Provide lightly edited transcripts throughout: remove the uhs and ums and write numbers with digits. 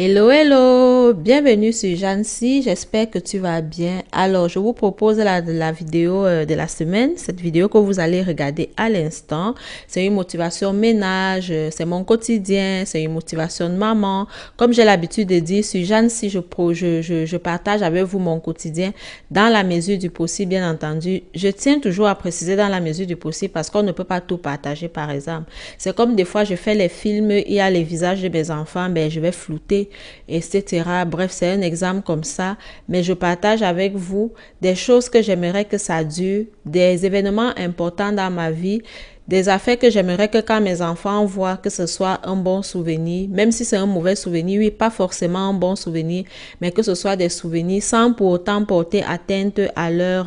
Hello, hello, bienvenue sur Jeanne-C, j'espère que tu vas bien. Alors, je vous propose la vidéo de la semaine, cette vidéo que vous allez regarder à l'instant. C'est une motivation ménage, c'est mon quotidien, c'est une motivation de maman. Comme j'ai l'habitude de dire, sur Jeanne-C, je partage avec vous mon quotidien dans la mesure du possible, bien entendu. Je tiens toujours à préciser dans la mesure du possible parce qu'on ne peut pas tout partager, par exemple. C'est comme des fois, je fais les films, il y a les visages de mes enfants, ben, je vais flouter, etc. Bref, c'est un exemple comme ça, mais je partage avec vous des choses que j'aimerais que ça dure, des événements importants dans ma vie, des affaires que j'aimerais que quand mes enfants voient, que ce soit un bon souvenir, même si c'est un mauvais souvenir, oui, pas forcément un bon souvenir, mais que ce soit des souvenirs sans pour autant porter atteinte à leur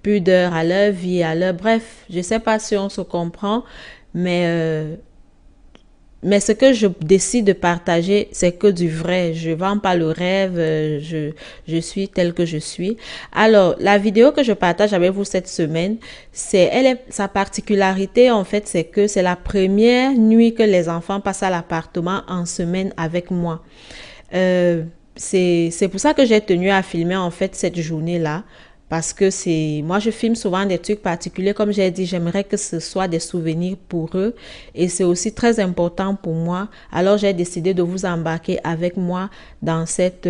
pudeur, à leur vie, à leur... Bref, je sais pas si on se comprend, mais ce que je décide de partager, c'est que du vrai. Je vends pas le rêve, je suis telle que je suis. Alors, la vidéo que je partage avec vous cette semaine, sa particularité, en fait, c'est que c'est la première nuit que les enfants passent à l'appartement en semaine avec moi. C'est pour ça que j'ai tenu à filmer, en fait, cette journée-là. Parce que moi je filme souvent des trucs particuliers, comme j'ai dit, j'aimerais que ce soit des souvenirs pour eux et c'est aussi très important pour moi. Alors j'ai décidé de vous embarquer avec moi dans cette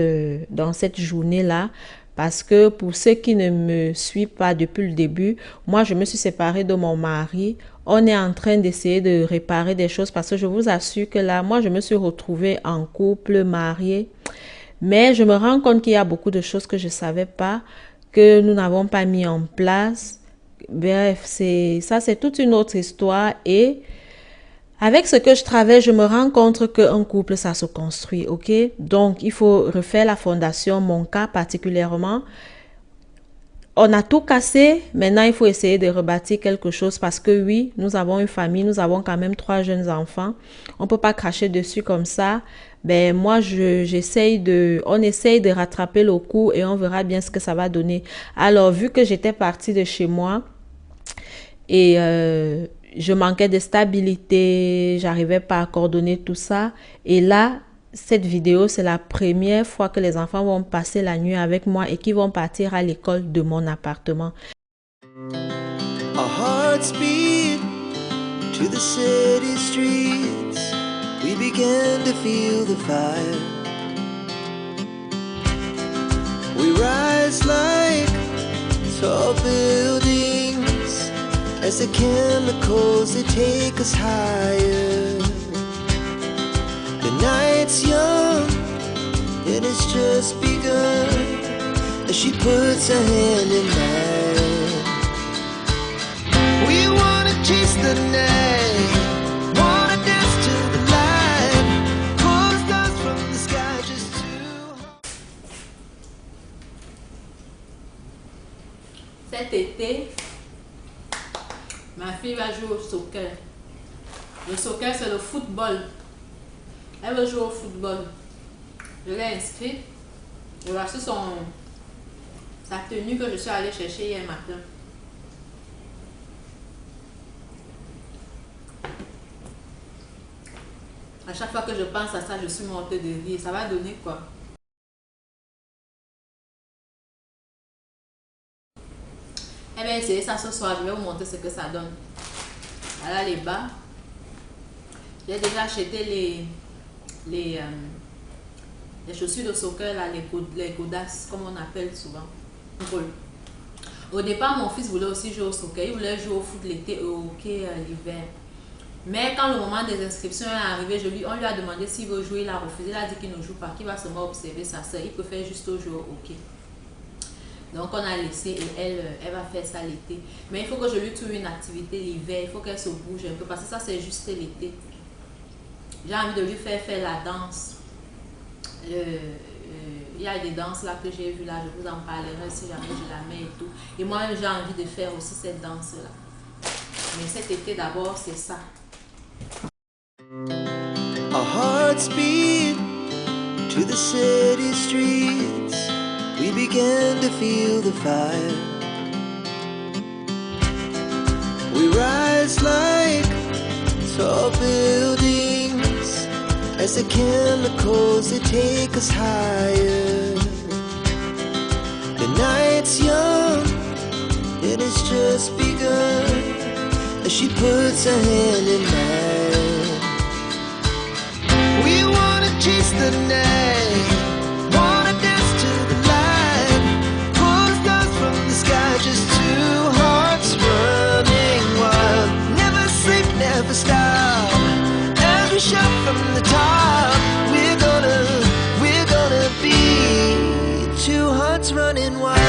journée-là. Parce que pour ceux qui ne me suivent pas depuis le début, moi je me suis séparée de mon mari. On est en train d'essayer de réparer des choses parce que je vous assure que là, moi je me suis retrouvée en couple, mariée. Mais je me rends compte qu'il y a beaucoup de choses que je ne savais pas, que nous n'avons pas mis en place. Bref, c'est toute une autre histoire. Et avec ce que je travaille, je me rends compte qu'un couple, ça se construit, ok? Donc, il faut refaire la fondation, mon cas particulièrement. On a tout cassé, maintenant il faut essayer de rebâtir quelque chose parce que oui, nous avons une famille, nous avons quand même 3 jeunes enfants. On ne peut pas cracher dessus comme ça. Ben moi, on essaye de rattraper le coup et on verra bien ce que ça va donner. Alors, vu que j'étais partie de chez moi et je manquais de stabilité, j'arrivais pas à coordonner tout ça. Et là, cette vidéo, c'est la première fois que les enfants vont passer la nuit avec moi et qu'ils vont partir à l'école de mon appartement. Our hearts beat to the city streets. We began to feel the fire. We rise like tall buildings as the chemicals, they take us higher. The night's young and it's just begun as she puts her hand in mine. We wanna chase the night, wanna dance to the light, pull stars from the sky just to... Cet été, ma fille va jouer au soccer. Le soccer, c'est le football. Elle veut jouer au football. Je l'ai inscrite. Et voici sa tenue que je suis allée chercher hier matin. À chaque fois que je pense à ça, je suis montée de rire. Ça va donner quoi? Eh bien, essayez ça ce soir. Je vais vous montrer ce que ça donne. Voilà les bas. J'ai déjà acheté les chaussures de soccer, là, les godasses, comme on appelle souvent. Au départ, mon fils voulait aussi jouer au soccer. Il voulait jouer au foot l'été et au hockey l'hiver. Mais quand le moment des inscriptions est arrivé, on lui a demandé s'il veut jouer. Il a refusé. Il a dit qu'il ne joue pas, qu'il va seulement observer sa soeur. Il préfère juste jouer au hockey. Donc on a laissé et elle va faire ça l'été. Mais il faut que je lui trouve une activité l'hiver. Il faut qu'elle se bouge un peu parce que ça c'est juste l'été. J'ai envie de lui faire la danse. Il y a des danses là que j'ai vues là, je vous en parlerai si jamais je la mets et tout. Et moi j'ai envie de faire aussi cette danse là. Mais cet été d'abord c'est ça. Our hearts beat to the city streets. We began to feel the fire. We rise like tall buildings as the chemicals, they take us higher. The night's young, it has just begun. As she puts her hand in mine, we wanna chase the night, wanna dance to the light, pull stars from the sky, just two hearts running wild. Never sleep, never stop, as we shout from the top. We're gonna be two hearts running wild.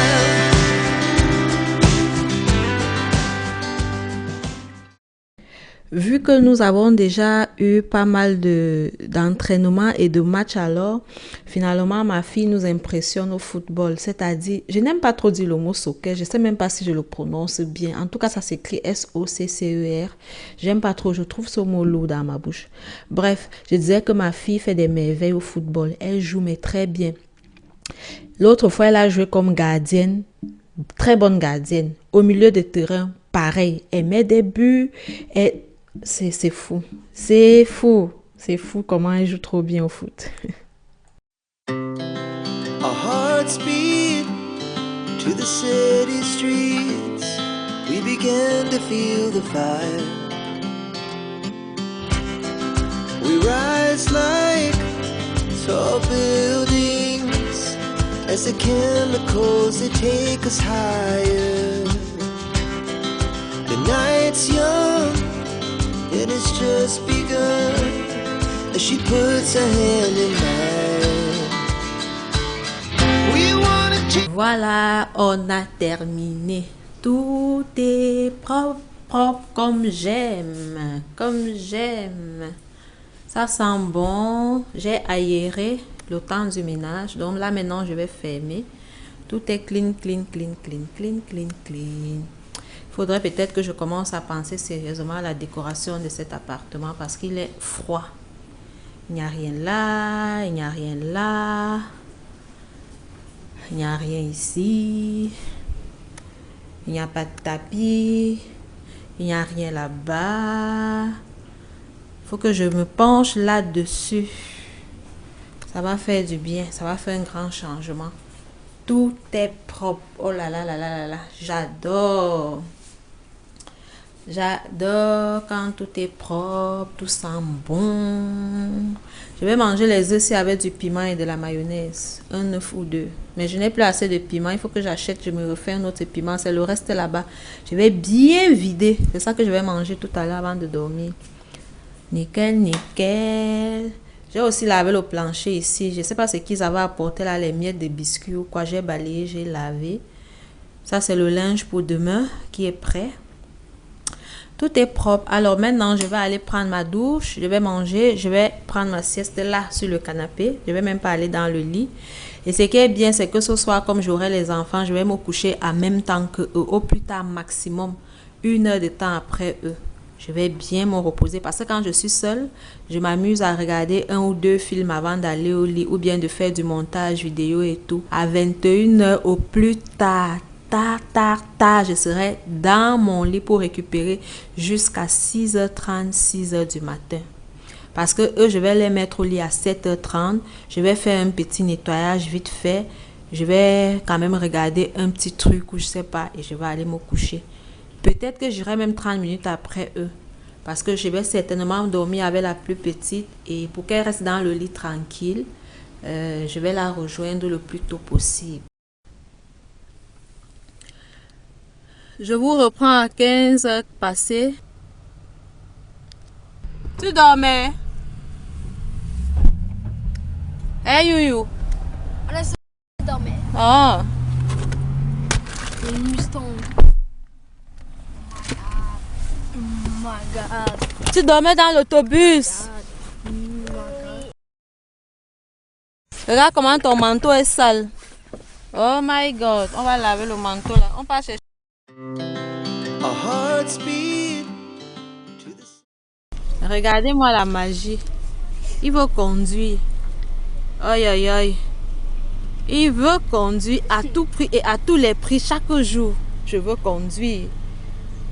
Vu que nous avons déjà eu pas mal d'entraînement et de matchs alors, finalement, ma fille nous impressionne au football. C'est-à-dire, je n'aime pas trop dire le mot soccer, je ne sais même pas si je le prononce bien. En tout cas, ça s'écrit S-O-C-C-E-R. J'aime pas trop, je trouve ce mot lourd dans ma bouche. Bref, je disais que ma fille fait des merveilles au football. Elle joue, mais très bien. L'autre fois, elle a joué comme gardienne, très bonne gardienne. Au milieu de terrain, pareil. Elle met des buts, c'est fou. C'est fou. C'est fou comment elle joue trop bien au foot. Our hearts beat to the city streets. We began to feel the fire. We rise like tall buildings as the chemicals they take us higher. The night's young, it has just begun. As she puts her hand in mine, we wanna change. Voilà, on a terminé. Tout est propre, propre comme j'aime. Comme j'aime. Ça sent bon. J'ai aéré le temps du ménage. Donc là, maintenant, je vais fermer. Tout est clean, clean, clean, clean, clean, clean, clean. Il faudrait peut-être que je commence à penser sérieusement à la décoration de cet appartement parce qu'il est froid. Il n'y a rien là, il n'y a rien là. Il n'y a rien ici. Il n'y a pas de tapis. Il n'y a rien là-bas. Il faut que je me penche là-dessus. Ça va faire du bien. Ça va faire un grand changement. Tout est propre. Oh là là là là là là. J'adore. J'adore quand tout est propre. Tout sent bon. Je vais manger les œufs si avec du piment et de la mayonnaise. 1 œuf ou 2. Mais je n'ai plus assez de piment. Il faut que j'achète. Je me refais un autre piment. C'est le reste là-bas. Je vais bien vider. C'est ça que je vais manger tout à l'heure avant de dormir. Nickel, nickel. J'ai aussi lavé le plancher ici. Je ne sais pas ce qu'ils avaient apporté là, les miettes de biscuits ou quoi. J'ai balayé, j'ai lavé. Ça, c'est le linge pour demain qui est prêt. Tout est propre. Alors maintenant, je vais aller prendre ma douche. Je vais manger. Je vais prendre ma sieste là sur le canapé. Je ne vais même pas aller dans le lit. Et ce qui est bien, c'est que ce soir, comme j'aurai les enfants, je vais me coucher en même temps qu'eux. Au plus tard, maximum 1 heure de temps après eux. Je vais bien me reposer parce que quand je suis seule, je m'amuse à regarder 1 ou 2 films avant d'aller au lit ou bien de faire du montage vidéo et tout. À 21 heures au plus tard, je serai dans mon lit pour récupérer jusqu'à 6h30, 6h du matin. Parce que eux, je vais les mettre au lit à 7h30. Je vais faire un petit nettoyage vite fait. Je vais quand même regarder un petit truc ou je sais pas et je vais aller me coucher. Peut-être que j'irai même 30 minutes après eux. Parce que je vais certainement dormir avec la plus petite. Et pour qu'elle reste dans le lit tranquille, je vais la rejoindre le plus tôt possible. Je vous reprends à 15h passées. Tu dormais? Hey Youyou. On dormait. Oh. C'est une Mustang. Oh my god. Tu dormais dans l'autobus. Regarde comment ton manteau est sale. Oh my god. On va laver le manteau là. On passe chercher. Our hearts beat to the... Regardez-moi la magie. Il veut conduire. Aïe aïe aïe. Il veut conduire à tout prix et à tous les prix chaque jour. Je veux conduire.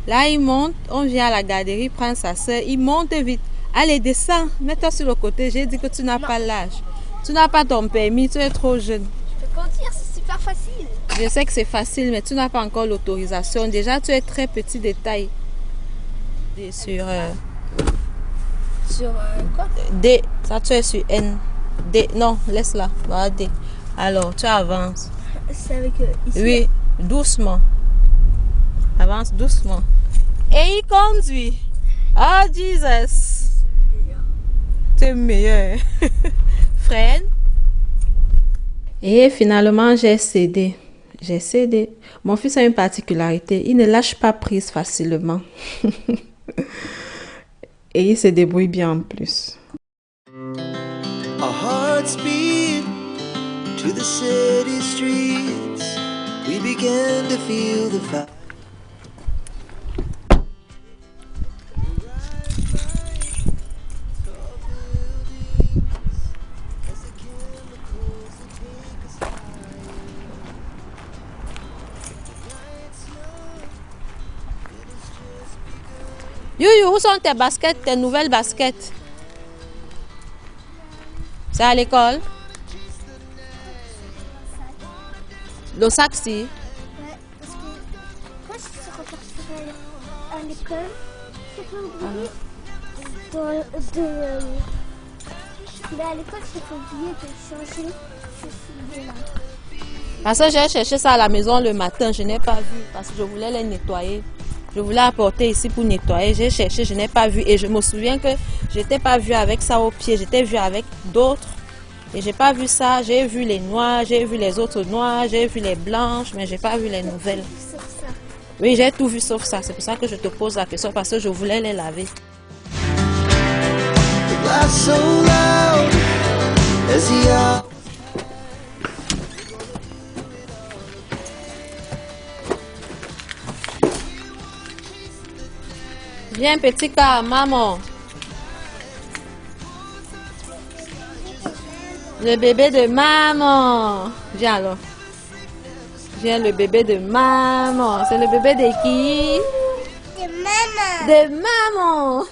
Là, il monte. On vient à la garderie prendre sa soeur. Il monte vite. Allez, descends. Mets-toi sur le côté. J'ai dit que tu n'as pas l'âge. Tu n'as pas ton permis, tu es trop jeune. Je peux conduire, c'est super facile. Je sais que c'est facile, mais tu n'as pas encore l'autorisation. Déjà, tu es très petit de taille. Et sur Sur quoi? D, ça tu es sur N. D, non, laisse-la. Voilà D. Alors, tu avances. C'est avec ici. Oui, doucement. Avance doucement. Et il conduit. Oh, Jesus. Tu es meilleur. Freine. Et finalement, j'ai cédé. J'ai cédé. Mon fils a une particularité. Il ne lâche pas prise facilement. Et il se débrouille bien en plus. Our hearts beat to the city streets. We began to feel the fire. Youyou, où sont tes baskets, tes nouvelles baskets? C'est à l'école? Le sac, si. Ouais, parce que quand je suis repartie à l'école, j'ai pas oublié mais à l'école, j'ai pas oublié de changer ce soulier-là. Parce que j'ai cherché ça à la maison le matin, je n'ai pas vu parce que je voulais les nettoyer. Je voulais apporter ici pour nettoyer. J'ai cherché, je n'ai pas vu. Et je me souviens que je n'étais pas vue avec ça au pied. J'étais vue avec d'autres. Et j'ai pas vu ça. J'ai vu les noires, j'ai vu les autres noires, j'ai vu les blanches, mais j'ai pas vu les nouvelles. Sur ça. Oui, j'ai tout vu sauf ça. C'est pour ça que je te pose la question parce que je voulais les laver. The laugh so loud as the hour. Viens, petit cas, maman. Le bébé de maman. Viens alors. Viens, le bébé de maman. C'est le bébé de qui? De maman.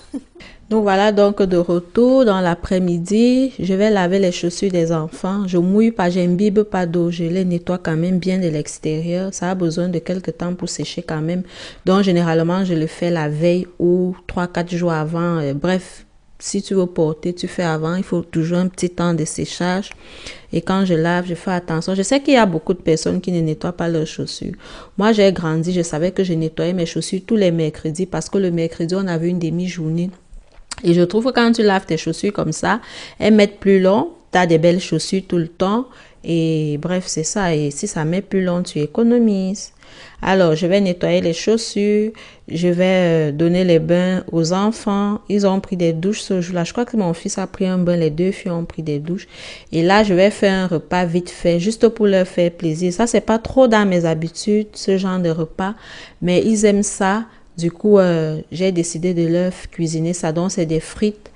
Donc voilà donc de retour dans l'après-midi. Je vais laver les chaussures des enfants. Je mouille pas, j'imbibe pas d'eau. Je les nettoie quand même bien de l'extérieur. Ça a besoin de quelques temps pour sécher quand même. Donc généralement je le fais la veille ou 3-4 jours avant. Bref, si tu veux porter, tu fais avant. Il faut toujours un petit temps de séchage. Et quand je lave, je fais attention. Je sais qu'il y a beaucoup de personnes qui ne nettoient pas leurs chaussures. Moi, j'ai grandi, je savais que je nettoyais mes chaussures tous les mercredis parce que le mercredi, on avait une demi-journée. Et je trouve que quand tu laves tes chaussures comme ça, elles mettent plus long. Tu as des belles chaussures tout le temps. Et bref, c'est ça. Et si ça met plus long, tu économises. Alors, je vais nettoyer les chaussures. Je vais donner les bains aux enfants. Ils ont pris des douches ce jour-là. Je crois que mon fils a pris un bain. Les deux filles ont pris des douches. Et là, je vais faire un repas vite fait, juste pour leur faire plaisir. Ça, c'est pas trop dans mes habitudes, ce genre de repas. Mais ils aiment ça. Du coup, j'ai décidé de leur cuisiner ça. Donc, c'est des frites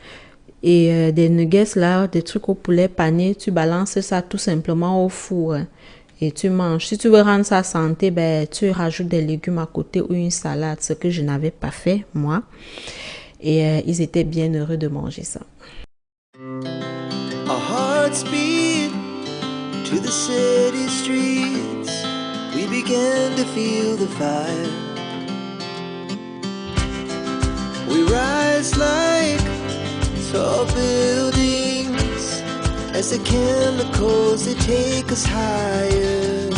et des nuggets là, des trucs au poulet pané. Tu balances ça tout simplement au four et tu manges. Si tu veux rendre ça santé, ben, tu rajoutes des légumes à côté ou une salade, ce que je n'avais pas fait, moi. Et ils étaient bien heureux de manger ça. Our hearts beat to the city streets. We began to feel the fire. We rise like tall buildings as the chemicals they take us higher.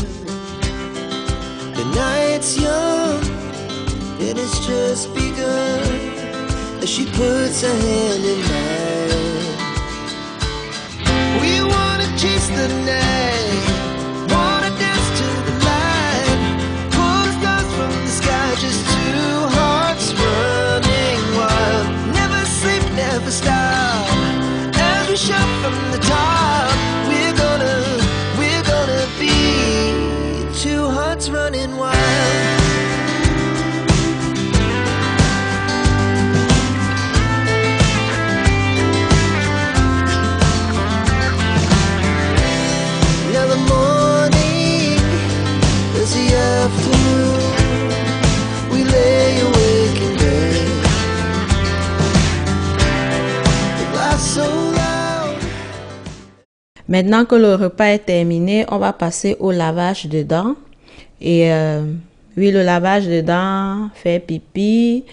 The night's young and it's just begun as she puts her hand in mine. We wanna chase the night, wanna dance to the light, pull stars from the sky, just two hearts running wild. Never sleep, never stop, as we shout from the top. We're gonna be two hearts running wild. Maintenant que le repas est terminé, on va passer au lavage de dents. Et oui, le lavage de dents, faire pipi,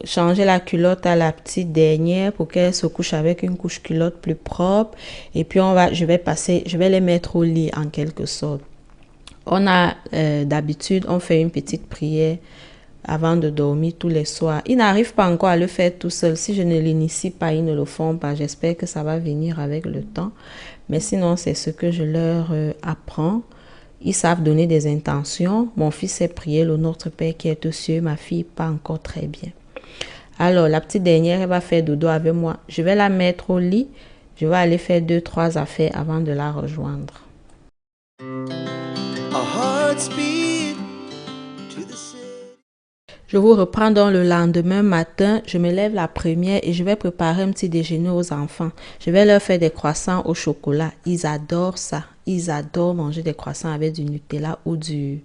changer la culotte à la petite dernière pour qu'elle se couche avec une couche culotte plus propre. Et puis je vais les mettre au lit en quelque sorte. On a d'habitude, on fait une petite prière avant de dormir tous les soirs. Ils n'arrivent pas encore à le faire tout seul. Si je ne l'initie pas, ils ne le font pas. J'espère que ça va venir avec le temps. Mais sinon, c'est ce que je leur apprends. Ils savent donner des intentions. Mon fils sait prier le Notre Père qui est aux cieux. Ma fille, pas encore très bien. Alors, la petite dernière, elle va faire dodo avec moi. Je vais la mettre au lit. Je vais aller faire 2-3 affaires avant de la rejoindre. Je vous reprends donc le lendemain matin. Je me lève la première et je vais préparer un petit déjeuner aux enfants. Je vais leur faire des croissants au chocolat. Ils adorent ça. Ils adorent manger des croissants avec du Nutella ou du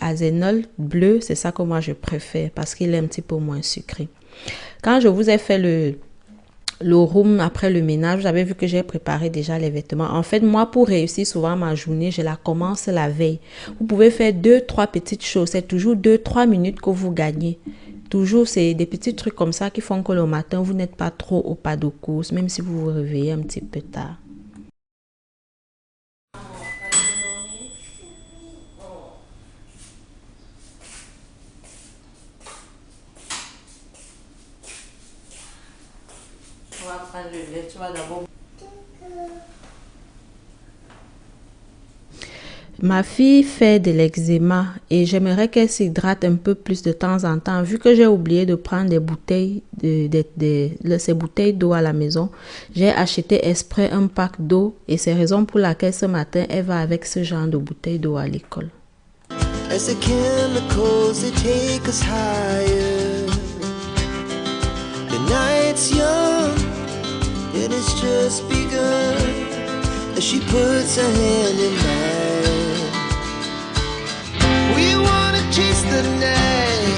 hazelnut bleu. C'est ça que moi je préfère parce qu'il est un petit peu moins sucré. Quand je vous ai fait le room après le ménage, vous avez vu que j'ai préparé déjà les vêtements. En fait, moi, pour réussir souvent ma journée, je la commence la veille. Vous pouvez faire 2-3 petites choses. C'est toujours 2-3 minutes que vous gagnez. Toujours, c'est des petits trucs comme ça qui font que le matin, vous n'êtes pas trop au pas de course, même si vous vous réveillez un petit peu tard. On va prendre le lait, tu vas d'abord. Ma fille fait de l'eczéma et j'aimerais qu'elle s'hydrate un peu plus de temps en temps. Vu que j'ai oublié de prendre des bouteilles, ces bouteilles d'eau à la maison, j'ai acheté exprès un pack d'eau et c'est raison pour laquelle ce matin, elle va avec ce genre de bouteilles d'eau à l'école. As the chemicals they take us higher. The night's young, and it's just begun. As she puts her hand in mine, we wanna chase the night,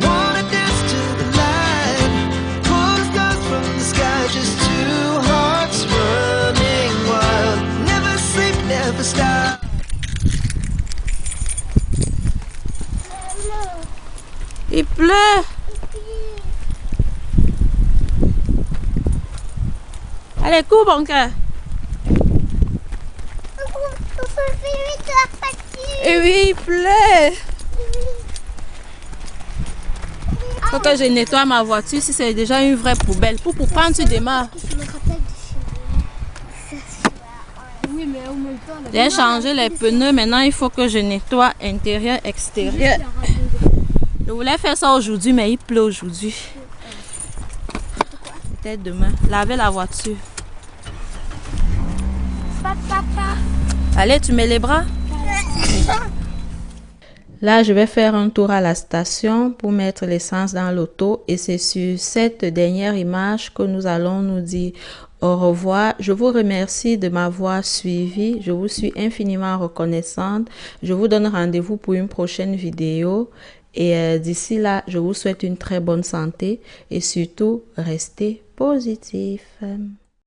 wanna dance to the light. Pull stars from the sky, just two hearts running wild. Never sleep, never stop. Il pleut. Allez, cours, mon cœur. Et oui, il pleut. Faut que je nettoie ma voiture si c'est déjà une vraie poubelle. Pour prendre, tu démarres. J'ai changé les pneus. Maintenant, il faut que je nettoie intérieur, extérieur. Je voulais faire ça aujourd'hui, mais il pleut aujourd'hui. Peut-être demain. Laver la voiture. Allez, tu mets les bras. Là, je vais faire un tour à la station pour mettre l'essence dans l'auto. Et c'est sur cette dernière image que nous allons nous dire au revoir. Je vous remercie de m'avoir suivi. Je vous suis infiniment reconnaissante. Je vous donne rendez-vous pour une prochaine vidéo. Et d'ici là, je vous souhaite une très bonne santé et surtout, restez positif.